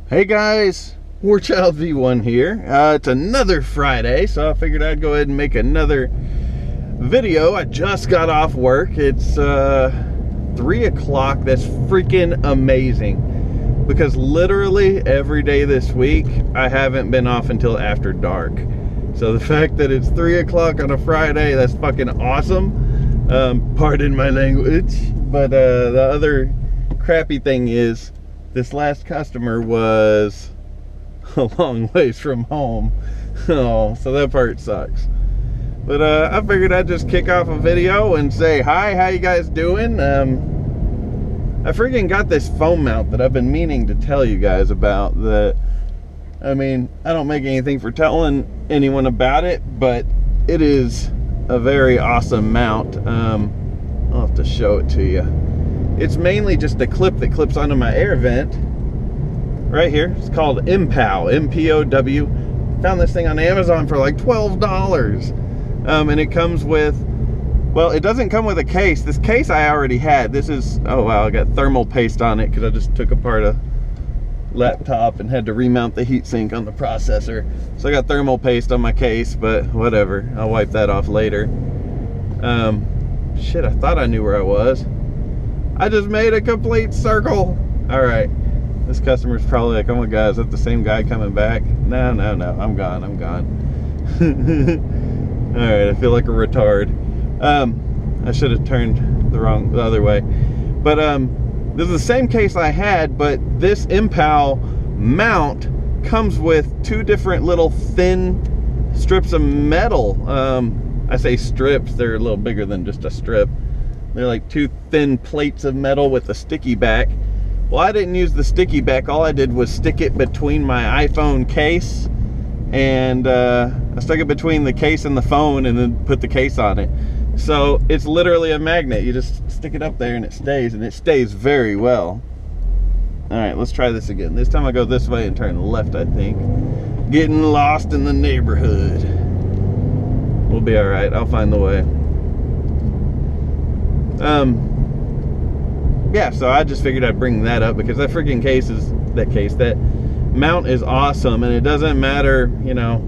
Hey guys, Warchild V1 here. It's another Friday, so I figured I'd go ahead and make another video. I just got off work. It's 3 o'clock. That's freaking amazing, because literally every day this week I haven't been off until after dark. So the fact that it's 3 o'clock on a Friday, that's fucking awesome. Pardon my language. But the other crappy thing is, this last customer was a long ways from home. Oh, so that part sucks. But I figured I'd just kick off a video and say hi, how you guys doing? I freaking got this phone mount that I've been meaning to tell you guys about. That, I mean, I don't make anything for telling anyone about it, but it is a very awesome mount. I'll have to show it to you. It's mainly just a clip that clips onto my air vent right here. It's called MPOW, M-P-O-W. Found this thing on Amazon for like $12. And it comes with, well, it doesn't come with a case. This case I already had. This is, oh wow, I got thermal paste on it because I just took apart a laptop and had to remount the heatsink on the processor. So I got thermal paste on my case, but whatever. I'll wipe that off later. Shit, I thought I knew where I was. I just made a complete circle. All right, this customer's probably like, oh my God, is that the same guy coming back? No, I'm gone. All right, I feel like a retard. I should have turned the other way. But this is the same case I had, but this MPOW mount comes with 2 different little thin strips of metal. I say strips, they're a little bigger than just a strip. They're like 2 thin plates of metal with a sticky back. Well, I didn't use the sticky back. All I did was stick it between my iPhone case, and I stuck it between the case and the phone and then put the case on it. So it's literally a magnet. You just stick it up there and it stays very well. All right, let's try this again. This time I go this way and turn left, I think. Getting lost in the neighborhood. We'll be all right. I'll find the way. Yeah, so I just figured I'd bring that up because that freaking that mount is awesome, and it doesn't matter, you know,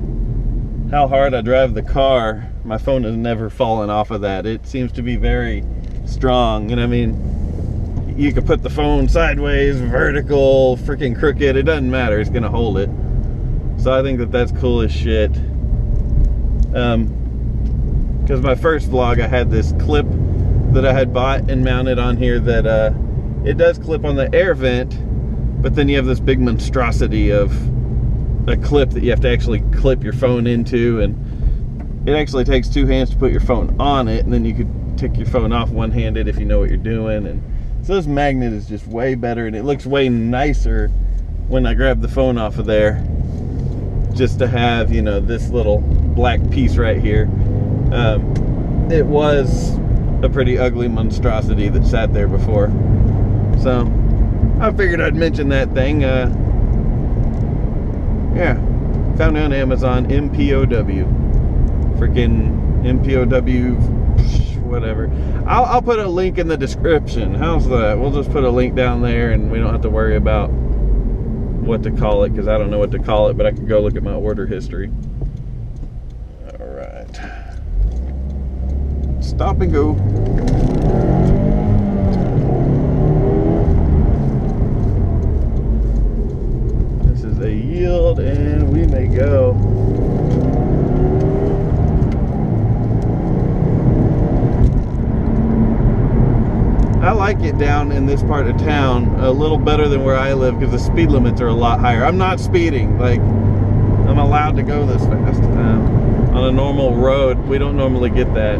how hard I drive the car, my phone has never fallen off of that. It seems to be very strong, and I mean, you could put the phone sideways, vertical, freaking crooked, it doesn't matter, it's gonna hold it. So I think that that's cool as shit. Because my first vlog, I had this clip that I had bought and mounted on here that it does clip on the air vent, but then you have this big monstrosity of a clip that you have to actually clip your phone into, and it actually takes 2 hands to put your phone on it, and then you could take your phone off one-handed if you know what you're doing. And so this magnet is just way better, and it looks way nicer when I grab the phone off of there, just to have, you know, this little black piece right here. It was a pretty ugly monstrosity that sat there before. So I figured I'd mention that thing. Yeah, found it on Amazon, MPOW. Freaking MPOW, whatever. I'll put a link in the description. How's that? We'll just put a link down there and we don't have to worry about what to call it, because I don't know what to call it, but I could go look at my order history. All right. Stop and go. This is a yield and we may go. I like it down in this part of town a little better than where I live because the speed limits are a lot higher. I'm not speeding, like I'm allowed to go this fast. On a normal road, we don't normally get that.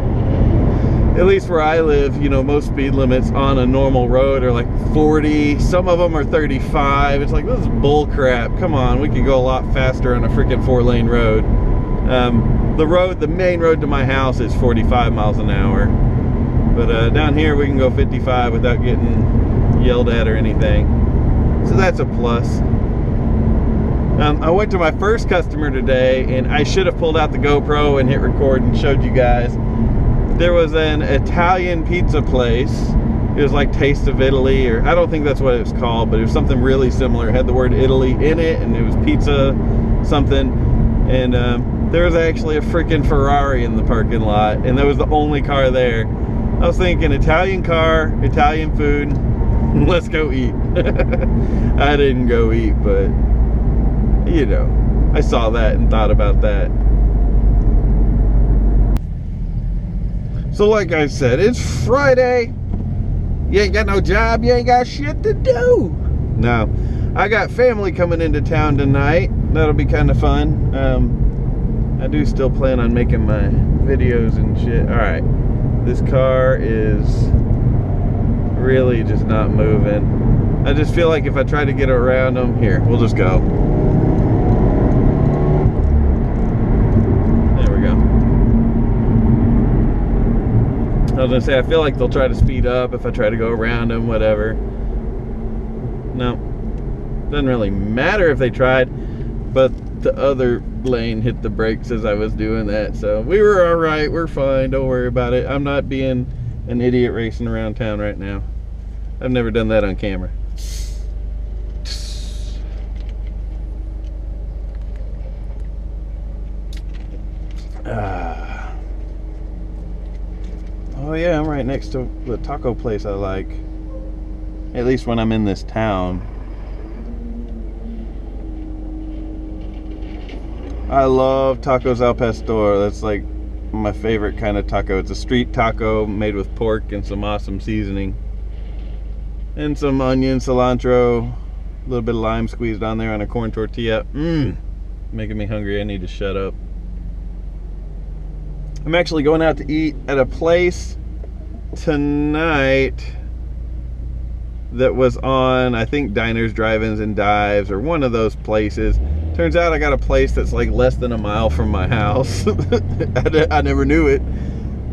At least where I live, you know, most speed limits on a normal road are like 40. Some of them are 35. It's like, this is bull crap. Come on, we could go a lot faster on a freaking 4-lane road. The main road to my house is 45 miles an hour. But down here we can go 55 without getting yelled at or anything. So that's a plus. I went to my first customer today, and I should have pulled out the GoPro and hit record and showed you guys. There was an Italian pizza place It was like Taste of Italy, or I don't think that's what it was called, but it was something really similar. It had the word Italy in it, and it was pizza something. And there was actually a freaking Ferrari in the parking lot, and that was the only car there. I was thinking, Italian car, Italian food, let's go eat. I didn't go eat, but you know, I saw that and thought about that. So like I said, it's Friday. You ain't got no job, you ain't got shit to do. No, I got family coming into town tonight. That'll be kind of fun. I do still plan on making my videos and shit. All right, this car is really just not moving. I just feel like if I try to get around them, here, we'll just go. There we go. I was gonna say, I feel like they'll try to speed up if I try to go around them, whatever. No, doesn't really matter if they tried, but the other lane hit the brakes as I was doing that, so we were all right. We're fine, don't worry about it. I'm not being an idiot racing around town right now. I've never done that on camera. Oh yeah, I'm right next to the taco place I like. At least when I'm in this town. I love tacos al pastor. That's like my favorite kind of taco. It's a street taco made with pork and some awesome seasoning. And some onion, cilantro, a little bit of lime squeezed on there on a corn tortilla. Making me hungry. I need to shut up. I'm actually going out to eat at a place tonight that was on, I think, Diners, Drive-Ins, and Dives, or one of those places. Turns out I got a place that's like less than a mile from my house. I never knew it,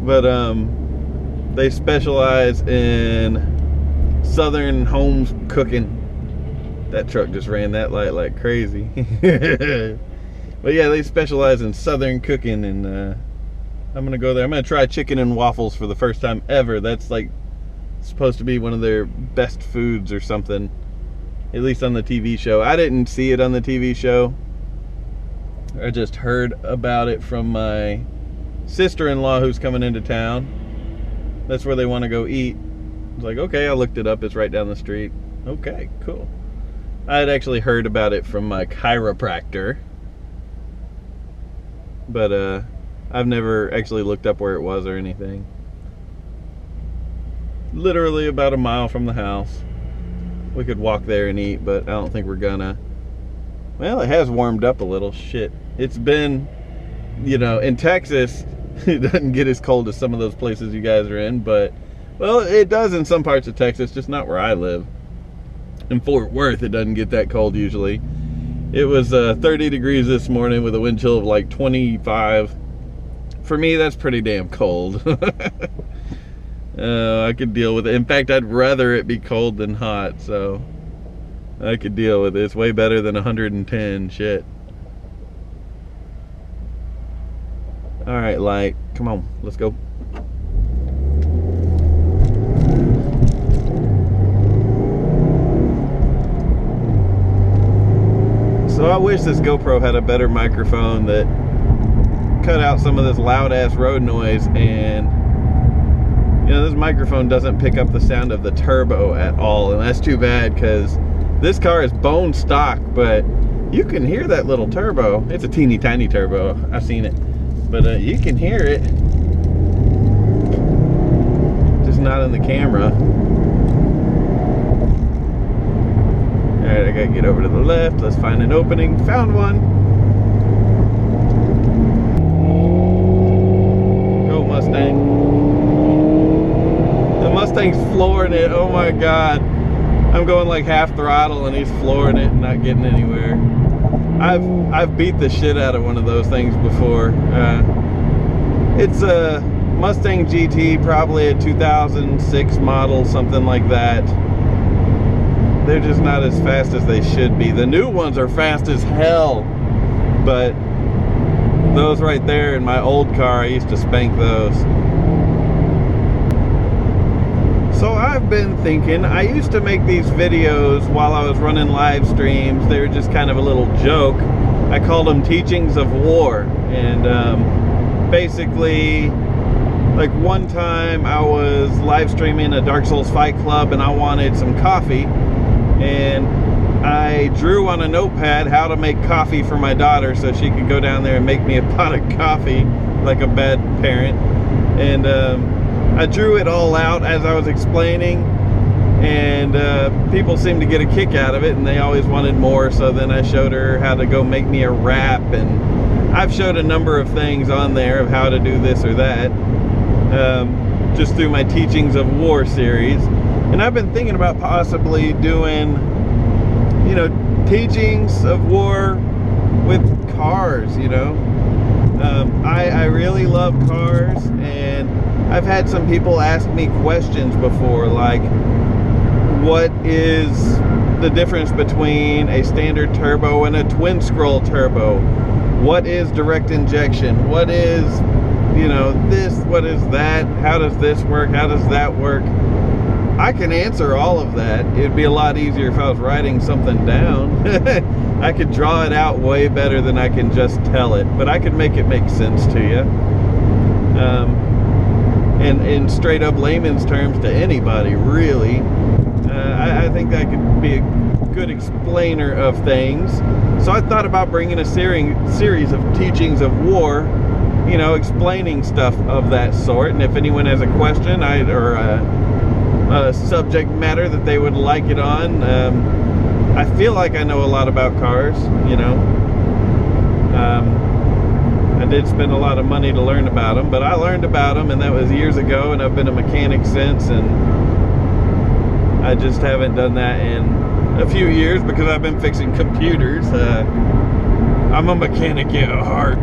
but they specialize in Southern homes cooking. That truck just ran that light like crazy. But yeah, they specialize in Southern cooking, and I'm gonna go there. I'm gonna try chicken and waffles for the first time ever. That's like supposed to be one of their best foods or something, at least on the TV show. I didn't see it on the TV show. I just heard about it from my sister-in-law who's coming into town. That's where they want to go eat. I was like, okay, I looked it up. It's right down the street. Okay, cool. I had actually heard about it from my chiropractor, but I've never actually looked up where it was or anything. Literally about a mile from the house. We could walk there and eat, but I don't think we're gonna. Well, it has warmed up a little. Shit. It's been, you know, in Texas, it doesn't get as cold as some of those places you guys are in, but, well, it does in some parts of Texas, just not where I live. In Fort Worth, it doesn't get that cold usually. It was 30 degrees this morning with a wind chill of like 25. For me, that's pretty damn cold. I could deal with it. In fact, I'd rather it be cold than hot, so I could deal with it. It's way better than 110. Shit. Alright, light. Come on, let's go. So I wish this GoPro had a better microphone that cut out some of this loud ass road noise, and you know, this microphone doesn't pick up the sound of the turbo at all, and that's too bad because this car is bone stock, but you can hear that little turbo. It's a teeny tiny turbo. I've seen it, but you can hear it, just not in the camera. All right, I gotta get over to the left. Let's find an opening. Found one. Go Mustang. The Mustang's flooring it. Oh my God. I'm going like half throttle and he's flooring it and not getting anywhere. I've beat the shit out of one of those things before. It's a Mustang GT, probably a 2006 model, something like that. They're just not as fast as they should be. The new ones are fast as hell, but those right there in my old car, I used to spank those. So I've been thinking, I used to make these videos while I was running live streams. They were just kind of a little joke. I called them Teachings of War. And basically, like one time I was live streaming a Dark Souls Fight Club and I wanted some coffee. And I drew on a notepad how to make coffee for my daughter so she could go down there and make me a pot of coffee like a bad parent. And I drew it all out as I was explaining, and people seemed to get a kick out of it, and they always wanted more. So then I showed her how to go make me a wrap, and I've showed a number of things on there of how to do this or that, just through my Teachings of War series. And I've been thinking about possibly doing, you know, Teachings of War with cars, you know. I really love cars, and I've had some people ask me questions before, like, what is the difference between a standard turbo and a twin scroll turbo? What is direct injection? What is, you know, this? What is that? How does this work? How does that work? I can answer all of that. It'd be a lot easier if I was writing something down. I could draw it out way better than I can just tell it, but I could make it make sense to you. And in straight up layman's terms to anybody, really. I think I could be a good explainer of things. So I thought about bringing a series of Teachings of War, you know, explaining stuff of that sort. And if anyone has a question or a subject matter that they would like it on, I feel like I know a lot about cars, you know. I did spend a lot of money to learn about them, but I learned about them, and that was years ago, and I've been a mechanic since, and I just haven't done that in a few years because I've been fixing computers. I'm a mechanic at heart.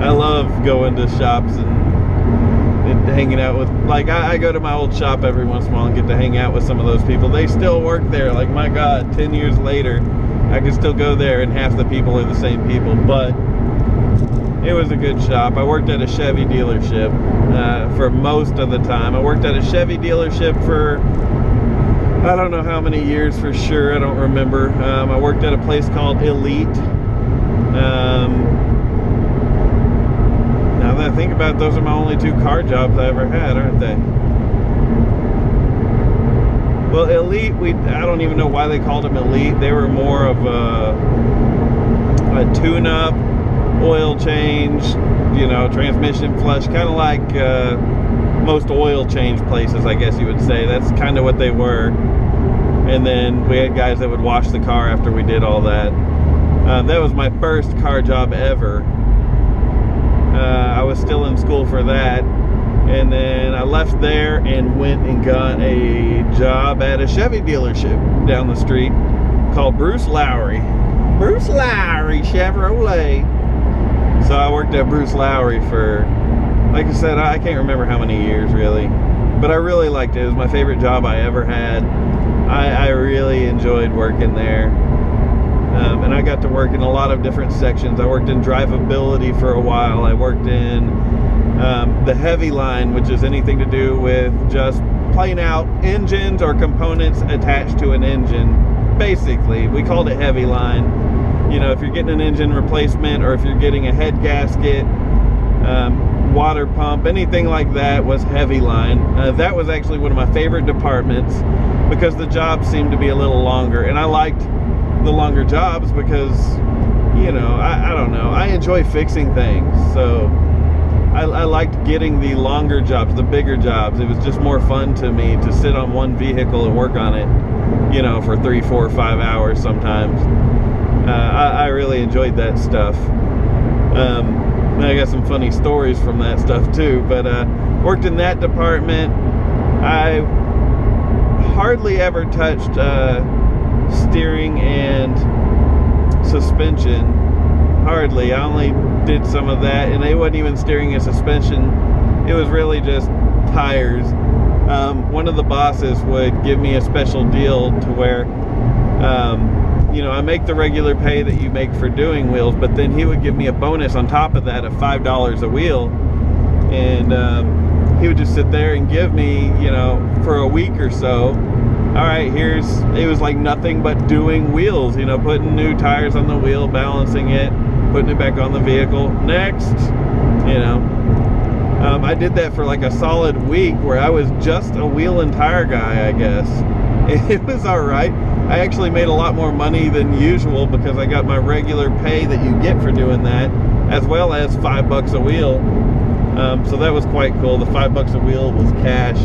I love going to shops and hanging out with, like, I go to my old shop every once in a while and get to hang out with some of those people. They still work there. Like, my God, 10 years later, I can still go there and half the people are the same people. But it was a good shop. I worked at a Chevy dealership for most of the time. I worked at a Chevy dealership for, I don't know how many years for sure. I don't remember. I worked at a place called Elite. Now that I think about it, those are my only two car jobs I ever had, aren't they? Well, Elite, I don't even know why they called them Elite. They were more of a tune-up, oil change, you know, transmission flush, kind of like most oil change places, I guess you would say. That's kind of what they were. And then we had guys that would wash the car after we did all that. That was my first car job ever. I was still in school for that, and then I left there and went and got a job at a Chevy dealership down the street called Bruce Lowry Chevrolet. So I worked at Bruce Lowry for, like I said, I can't remember how many years really, but I really liked it. It was my favorite job I ever had. I really enjoyed working there. And I got to work in a lot of different sections. I worked in drivability for a while. I worked in the heavy line, which is anything to do with just plain out engines or components attached to an engine. Basically, we called it heavy line. You know, if you're getting an engine replacement or if you're getting a head gasket, water pump, anything like that was heavy line. That was actually one of my favorite departments because the jobs seemed to be a little longer, and I liked the longer jobs because, you know, I don't know, I enjoy fixing things, so I liked getting the longer jobs, the bigger jobs. It was just more fun to me to sit on one vehicle and work on it, you know, for 3, 4, 5 hours sometimes. I really enjoyed that stuff. I got some funny stories from that stuff too, but worked in that department. I hardly ever touched steering and suspension. Hardly. I only did some of that, and it wasn't even steering and suspension. It was really just tires. One of the bosses would give me a special deal to where you know, I make the regular pay that you make for doing wheels, but then he would give me a bonus on top of that of $5 a wheel. And he would just sit there and give me, you know, for a week or so, all right, it was like nothing but doing wheels, you know, putting new tires on the wheel, balancing it, putting it back on the vehicle. Next, you know. I did that for like a solid week where I was just a wheel and tire guy, I guess. It was all right. I actually made a lot more money than usual because I got my regular pay that you get for doing that, as well as $5 a wheel. So that was quite cool. The $5 a wheel was cash.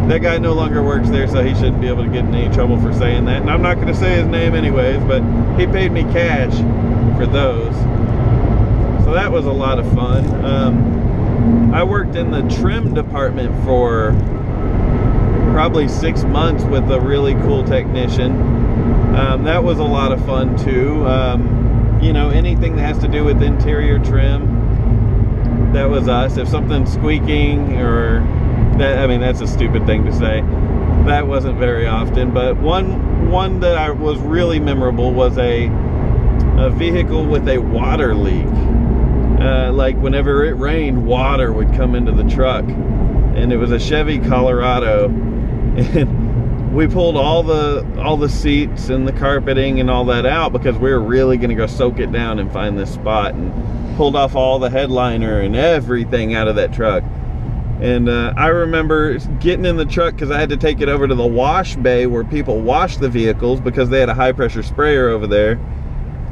That guy no longer works there, so he shouldn't be able to get in any trouble for saying that. And I'm not going to say his name anyways, but he paid me cash for those. So that was a lot of fun. I worked in the trim department for probably 6 months with a really cool technician. That was a lot of fun too. You know, anything that has to do with interior trim, that was us. If something's squeaking or that, I mean, that's a stupid thing to say. That wasn't very often, but one that was really memorable was a vehicle with a water leak. Like whenever it rained, water would come into the truck, and it was a Chevy Colorado, and we pulled all the seats and the carpeting and all that out because we were really going to go soak it down and find this spot, and pulled off all the headliner and everything out of that truck. And I remember getting in the truck because I had to take it over to the wash bay where people wash the vehicles because they had a high pressure sprayer over there.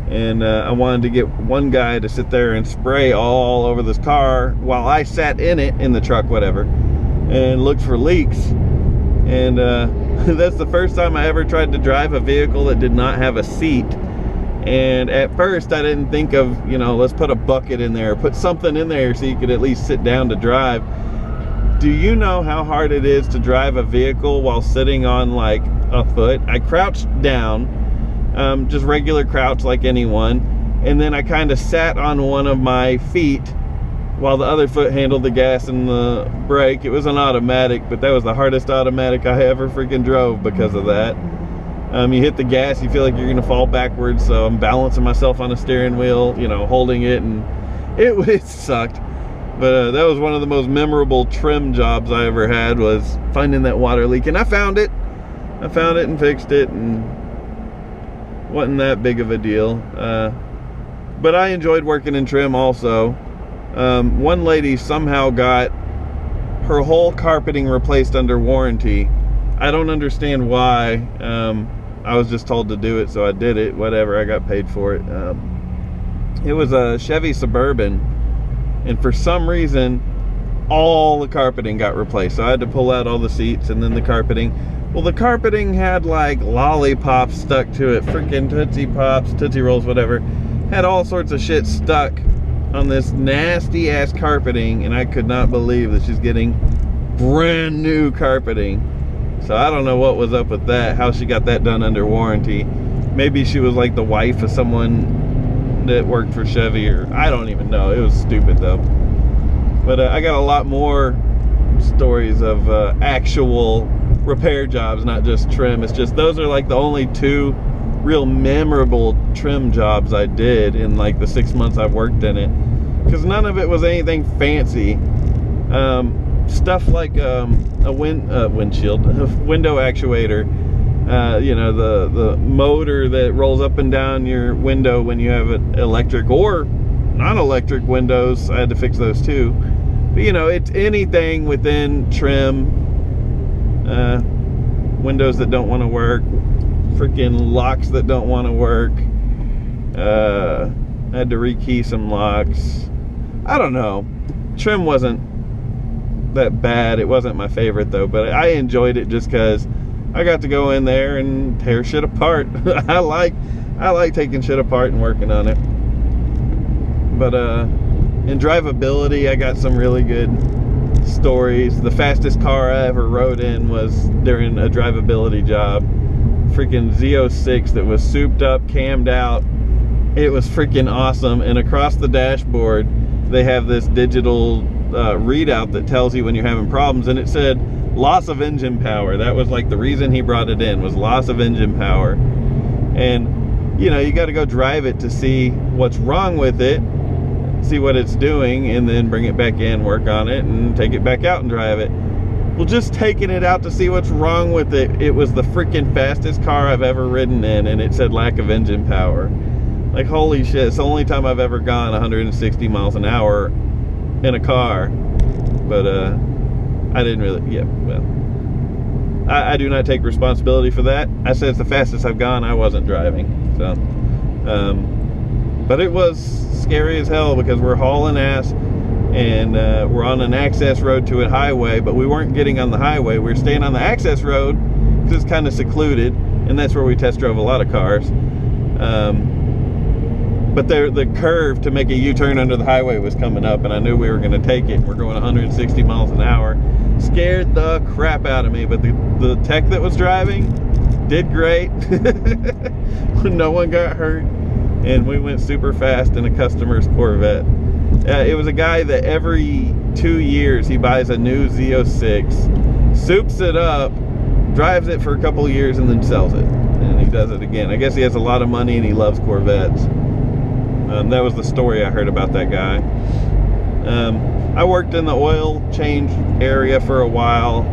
And I wanted to get one guy to sit there and spray all over this car while I sat in it, in the truck, whatever, and looked for leaks. And that's the first time I ever tried to drive a vehicle that did not have a seat. And at first I didn't think of, you know, let's put a bucket in there, put something in there so you could at least sit down to drive. Do you know how hard it is to drive a vehicle while sitting on like a foot? I crouched down. Just regular crouch like anyone, and then I kind of sat on one of my feet while the other foot handled the gas and the brake. It was an automatic, but that was the hardest automatic I ever freaking drove because of that. You hit the gas, you feel like you're gonna fall backwards, so I'm balancing myself on the steering wheel, you know, holding it, and it sucked. But that was one of the most memorable trim jobs I ever had, was finding that water leak, and I found it and fixed it, and wasn't that big of a deal. But I enjoyed working in trim also. One lady somehow got her whole carpeting replaced under warranty. I don't understand why. I was just told to do it, so I did it. Whatever, I got paid for it. It was a Chevy Suburban, and for some reason all the carpeting got replaced, so I had to pull out all the seats and then the carpeting. Well, the carpeting had like lollipops stuck to it, freaking Tootsie Pops, Tootsie Rolls, whatever. Had all sorts of shit stuck on this nasty ass carpeting, and I could not believe that she's getting brand new carpeting. So I don't know what was up with that, how she got that done under warranty. Maybe she was like the wife of someone that worked for Chevy, or I don't even know. It was stupid though. But I got a lot more stories of actual repair jobs, not just trim. It's just those are like the only two real memorable trim jobs I did in like the 6 months I've worked in it, because none of it was anything fancy. Stuff like a windshield, a window actuator, you know, the motor that rolls up and down your window when you have an electric or non-electric windows. I had to fix those too. But you know, it's anything within trim. Windows that don't want to work, freaking locks that don't want to work. I had to rekey some locks. I don't know. Trim wasn't that bad. It wasn't my favorite though, but I enjoyed it just because I got to go in there and tear shit apart. I like taking shit apart and working on it. But in drivability, I got some really good stories. The fastest car I ever rode in was during a drivability job. Freaking Z06 that was souped up, cammed out. It was freaking awesome. And across the dashboard they have this digital readout that tells you when you're having problems, and it said loss of engine power. That was like the reason he brought it in, was loss of engine power. And you know, you got to go drive it to see what's wrong with it. see what it's doing, and then bring it back in, work on it, and take it back out and drive it. Well, just taking it out to see what's wrong with it, it was the freaking fastest car I've ever ridden in, and it said lack of engine power. Like, holy shit, it's the only time I've ever gone 160 miles an hour in a car. But I didn't really, yeah, well, I do not take responsibility for that. I said it's the fastest I've gone. I wasn't driving. So, but it was scary as hell because we're hauling ass, and we're on an access road to a highway, but we weren't getting on the highway. We were staying on the access road because it's kind of secluded, and that's where we test drove a lot of cars. But the curve to make a U-turn under the highway was coming up, and I knew we were going to take it. We're going 160 miles an hour. Scared the crap out of me, but the tech that was driving did great. No one got hurt, and we went super fast in a customer's Corvette. It was a guy that every 2 years he buys a new Z06, soups it up, drives it for a couple of years, and then sells it. And he does it again. I guess he has a lot of money and he loves Corvettes. That was the story I heard about that guy. I worked in the oil change area for a while.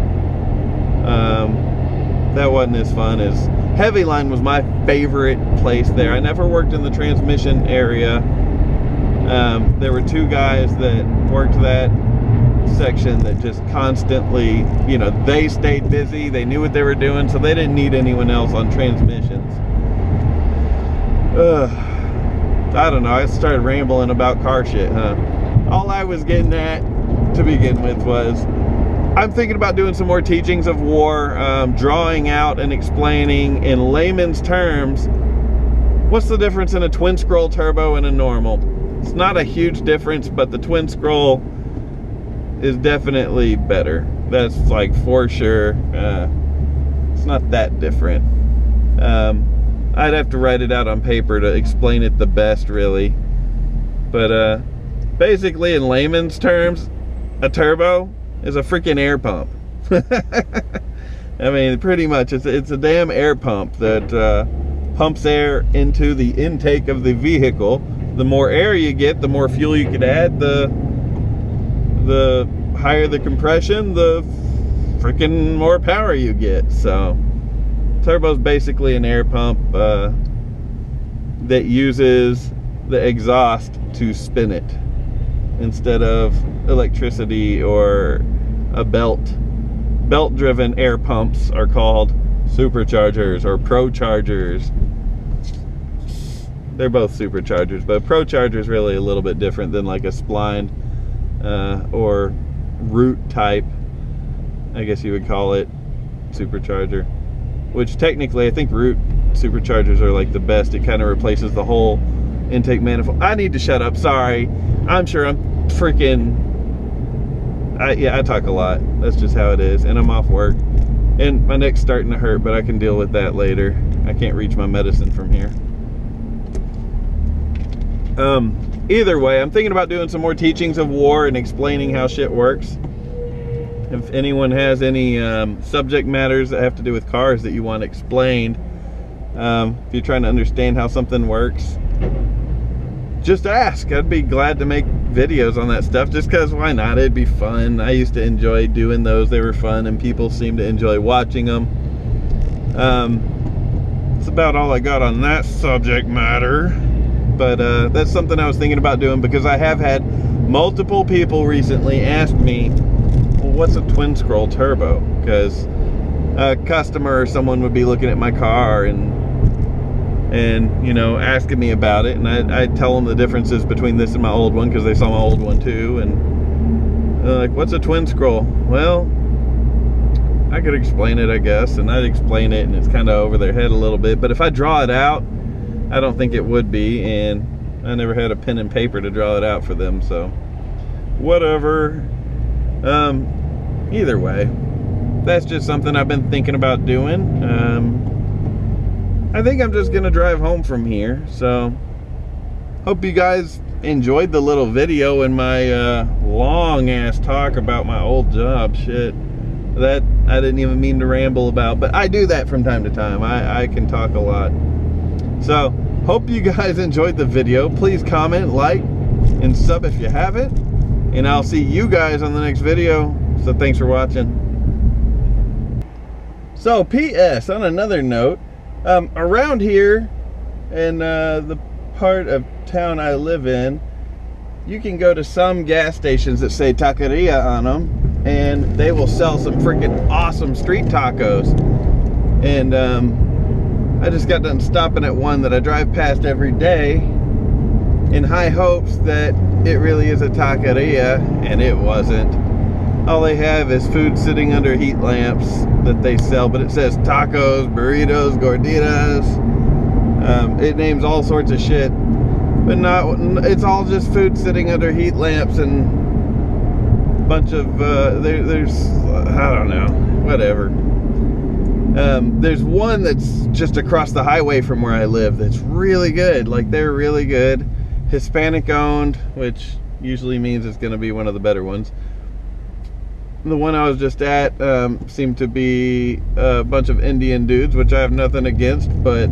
That wasn't as fun as Heavyline was my favorite place there. I never worked in the transmission area. There were two guys that worked that section that just constantly, you know, they stayed busy, they knew what they were doing, so they didn't need anyone else on transmissions. I don't know, I started rambling about car shit, huh? All I was getting at to begin with was, I'm thinking about doing some more teachings of war, drawing out and explaining in layman's terms, what's the difference in a twin scroll turbo and a normal? It's not a huge difference, but the twin scroll is definitely better. That's like for sure. It's not that different. I'd have to write it out on paper to explain it the best, really. But basically, in layman's terms, a turbo is a freaking air pump. I mean, pretty much, it's a damn air pump that pumps air into the intake of the vehicle. The more air you get, the more fuel you could add. The higher the compression, the freaking more power you get. So, turbo's basically an air pump that uses the exhaust to spin it instead of electricity or a belt. Belt-driven air pumps are called superchargers or prochargers. They're both superchargers, but procharger is really a little bit different than like a splined or root type, I guess you would call it, supercharger. Which technically, I think root superchargers are like the best. It kind of replaces the whole intake manifold. I need to shut up, sorry. I'm sure I'm freaking... yeah, I talk a lot. That's just how it is. And I'm off work. And my neck's starting to hurt, but I can deal with that later. I can't reach my medicine from here. Either way, I'm thinking about doing some more teachings of war and explaining how shit works. If anyone has any subject matters that have to do with cars that you want explained, if you're trying to understand how something works, just ask. I'd be glad to make videos on that stuff, just because why not? It'd be fun. I used to enjoy doing those. They were fun, and people seem to enjoy watching them. That's about all I got on that subject matter. But that's something I was thinking about doing, because I have had multiple people recently ask me, well, what's a twin scroll turbo? Because a customer or someone would be looking at my car and you know, asking me about it, and I tell them the differences between this and my old one, because they saw my old one too, and they're like, what's a twin scroll? Well, I could explain it, I guess, and I'd explain it, and it's kind of over their head a little bit, but if I draw it out, I don't think it would be, and I never had a pen and paper to draw it out for them, so whatever. Either way, that's just something I've been thinking about doing. I think I'm just gonna drive home from here, so hope you guys enjoyed the little video and my long ass talk about my old job. Shit, that I didn't even mean to ramble about, but I do that from time to time. I can talk a lot. So hope you guys enjoyed the video. Please comment, like, and sub if you haven't. And I'll see you guys on the next video. So thanks for watching. So PS, on another note, around here in the part of town I live in, you can go to some gas stations that say taqueria on them, and they will sell some freaking awesome street tacos. And I just got done stopping at one that I drive past every day in high hopes that it really is a taqueria, and it wasn't. All they have is food sitting under heat lamps that they sell, but it says tacos, burritos, gorditas. It names all sorts of shit, but it's all just food sitting under heat lamps and a bunch of there's I don't know, whatever. There's one that's just across the highway from where I live that's really good. Like, they're really good. Hispanic owned, which usually means it's going to be one of the better ones. The one I was just at seemed to be a bunch of Indian dudes, which I have nothing against, but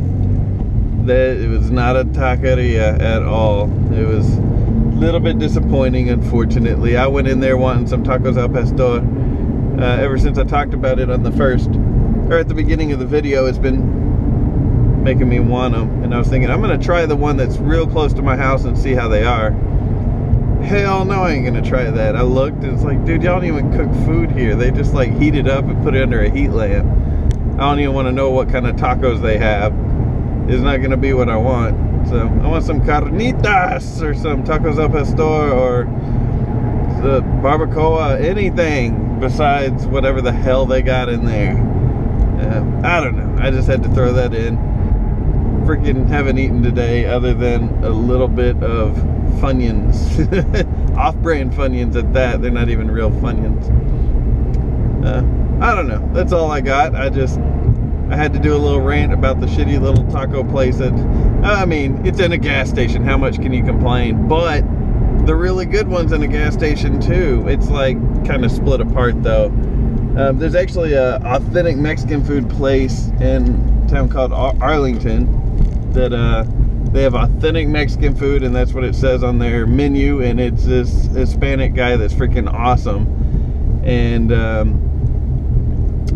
it was not a taqueria at all. It was a little bit disappointing, unfortunately. I went in there wanting some tacos al pastor. Ever since I talked about it on the first, or at the beginning of the video, it's been making me want them. And I was thinking, I'm going to try the one that's real close to my house and see how they are. Hell no, I ain't gonna try that. I looked and it's like, dude, y'all don't even cook food here. They just like heat it up and put it under a heat lamp. I don't even want to know what kind of tacos they have. It's not gonna be what I want. So I want some carnitas or some tacos al pastor or the barbacoa, anything besides whatever the hell they got in there. I don't know. I just had to throw that in. Freaking haven't eaten today other than a little bit of Funyuns. Off-brand Funyuns at that. They're not even real Funyuns. I don't know. That's all I got. I had to do a little rant about the shitty little taco place that, I mean, it's in a gas station. How much can you complain? But the really good ones in a gas station too. It's like kind of split apart though. There's actually a authentic Mexican food place in a town called Arlington that they have authentic Mexican food, and that's what it says on their menu, and it's this Hispanic guy that's freaking awesome. And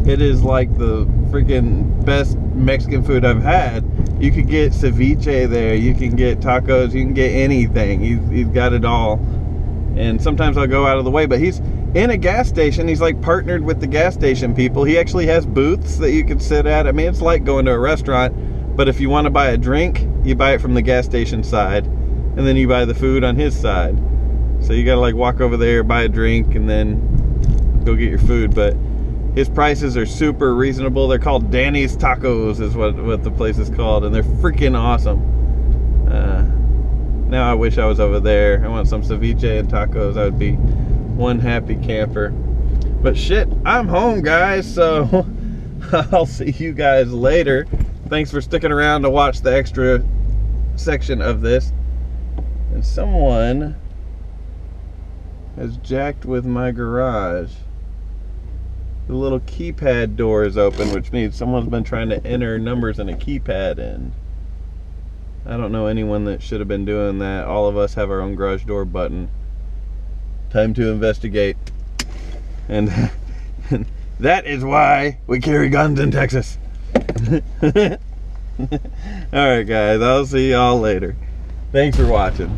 it is like the freaking best Mexican food I've had. You could get ceviche there, you can get tacos, you can get anything. He's got it all. And sometimes I'll go out of the way, but he's in a gas station. He's like partnered with the gas station people. He actually has booths that you can sit at. I mean, it's like going to a restaurant, but if you want to buy a drink, you buy it from the gas station side, and then you buy the food on his side. So you gotta like walk over there, buy a drink, and then go get your food. But his prices are super reasonable. They're called Danny's Tacos is what the place is called, and they're freaking awesome. Now I wish I was over there. I want some ceviche and tacos. I would be one happy camper. But shit, I'm home, guys, so I'll see you guys later. Thanks for sticking around to watch the extra section of this. And someone has jacked with my garage. The little keypad door is open, which means someone's been trying to enter numbers in a keypad, and I don't know anyone that should have been doing that. All of us have our own garage door button. Time to investigate. And that is why we carry guns in Texas. Alright guys, I'll see y'all later. Thanks for watching.